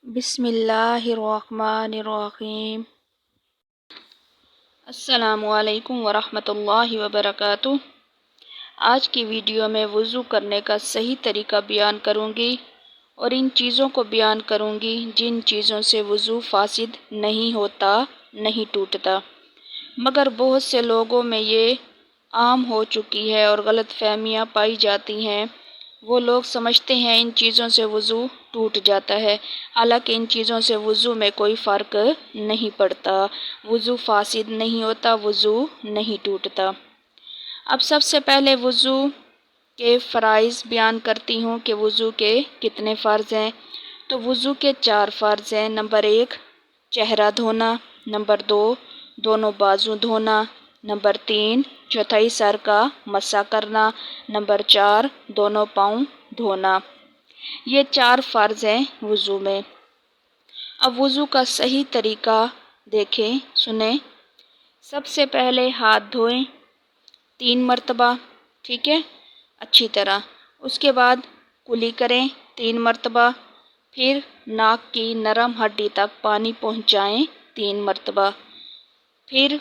بسم اللہ الرحمن الرحیم۔ السلام علیکم ورحمۃ اللہ وبرکاتہ۔ آج کی ویڈیو میں وضو کرنے کا صحیح طریقہ بیان کروں گی اور ان چیزوں کو بیان کروں گی جن چیزوں سے وضو فاسد نہیں ہوتا، نہیں ٹوٹتا، مگر بہت سے لوگوں میں یہ عام ہو چکی ہے اور غلط فہمیاں پائی جاتی ہیں۔ وہ لوگ سمجھتے ہیں ان چیزوں سے وضو ٹوٹ جاتا ہے، حالانکہ ان چیزوں سے وضو میں کوئی فرق نہیں پڑتا۔ وضو فاسد نہیں ہوتا، وضو نہیں ٹوٹتا۔ اب سب سے پہلے وضو کے فرائض بیان کرتی ہوں کہ وضو کے کتنے فرض ہیں۔ تو وضو کے 4 فرض ہیں۔ نمبر 1 چہرہ دھونا، نمبر 2 دونوں بازو دھونا، نمبر 3 چوتھائی سر کا مسح کرنا، نمبر 4 دونوں پاؤں دھونا۔ یہ 4 فرض ہیں وضو میں۔ اب وضو کا صحیح طریقہ دیکھیں، سنیں۔ سب سے پہلے ہاتھ دھوئیں 3 مرتبہ، ٹھیک ہے، اچھی طرح۔ اس کے بعد کلی کریں 3 مرتبہ، پھر ناک کی نرم ہڈی تک پانی پہنچائیں 3 مرتبہ، پھر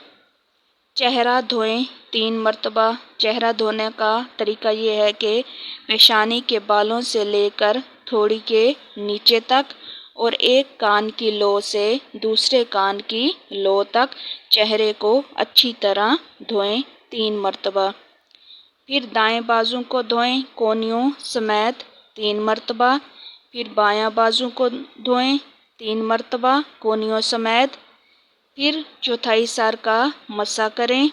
چہرہ دھوئیں 3 مرتبہ۔ چہرہ دھونے کا طریقہ یہ ہے کہ پیشانی کے بالوں سے لے کر تھوڑی کے نیچے تک اور ایک کان کی لو سے دوسرے کان کی لو تک چہرے کو اچھی طرح دھوئیں 3 مرتبہ۔ پھر دائیں بازو کو دھوئیں کونیوں سمیت 3 مرتبہ، پھر بایاں بازو کو دھوئیں 3 مرتبہ کونیوں سمیت، پھر چوتھائی سر کا مسح کریں۔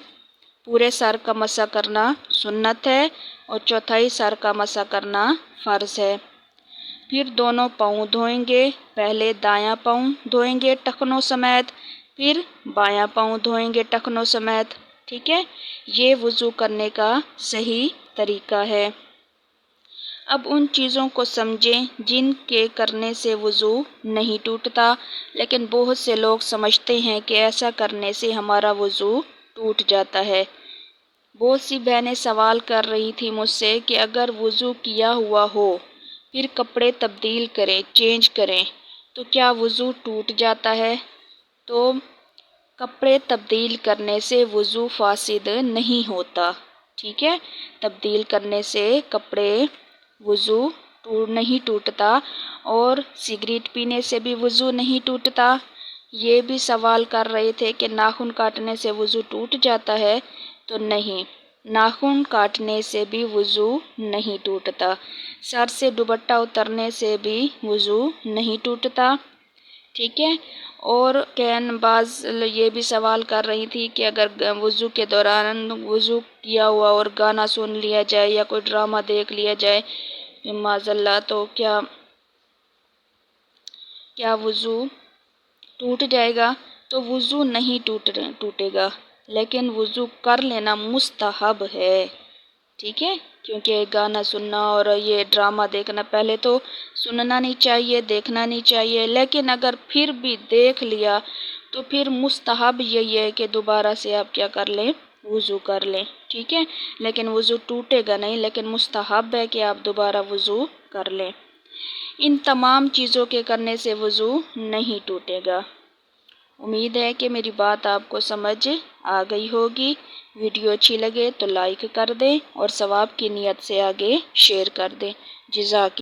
پورے سر کا مسح کرنا سنت ہے اور چوتھائی سر کا مسح کرنا فرض ہے۔ پھر دونوں پاؤں دھوئیں گے، پہلے دایاں پاؤں دھوئیں گے ٹخنوں سمیت، پھر بایاں پاؤں دھوئیں گے ٹخنوں سمیت، ٹھیک ہے۔ یہ وضو کرنے کا صحیح طریقہ ہے۔ اب ان چیزوں کو سمجھیں جن کے کرنے سے وضو نہیں ٹوٹتا، لیکن بہت سے لوگ سمجھتے ہیں کہ ایسا کرنے سے ہمارا وضو ٹوٹ جاتا ہے۔ بہت سی بہنیں سوال کر رہی تھی مجھ سے کہ اگر وضو کیا ہوا ہو پھر کپڑے تبدیل کریں، چینج کریں تو کیا وضو ٹوٹ جاتا ہے؟ تو کپڑے تبدیل کرنے سے وضو فاسد نہیں ہوتا، ٹھیک ہے۔ تبدیل کرنے سے کپڑے وضو نہیں ٹوٹتا، اور سگریٹ پینے سے بھی وضو نہیں ٹوٹتا۔ یہ بھی سوال کر رہے تھے کہ ناخن کاٹنے سے وضو ٹوٹ جاتا ہے، تو نہیں، ناخن کاٹنے سے بھی وضو نہیں ٹوٹتا۔ سر سے دوپٹہ اترنے سے بھی وضو نہیں ٹوٹتا، ٹھیک ہے۔ اور بعض یہ بھی سوال کر رہی تھی کہ اگر وضو کے دوران وضو کیا ہوا اور گانا سن لیا جائے یا کوئی ڈرامہ دیکھ لیا جائے معاذ اللہ، تو کیا وضو ٹوٹ جائے گا؟ تو وضو نہیں ٹوٹے گا، لیکن وضو کر لینا مستحب ہے، ٹھیک ہے۔ کیونکہ گانا سننا اور یہ ڈرامہ دیکھنا، پہلے تو سننا نہیں چاہیے، دیکھنا نہیں چاہیے، لیکن اگر پھر بھی دیکھ لیا تو پھر مستحب یہی ہے کہ دوبارہ سے آپ کیا کر لیں، وضو کر لیں، ٹھیک ہے۔ لیکن وضو ٹوٹے گا نہیں، لیکن مستحب ہے کہ آپ دوبارہ وضو کر لیں۔ ان تمام چیزوں کے کرنے سے وضو نہیں ٹوٹے گا۔ امید ہے کہ میری بات آپ کو سمجھ آ گئی ہوگی۔ ویڈیو اچھی لگے تو لائک کر دیں اور ثواب کی نیت سے آگے شیئر کر دیں۔ جزاک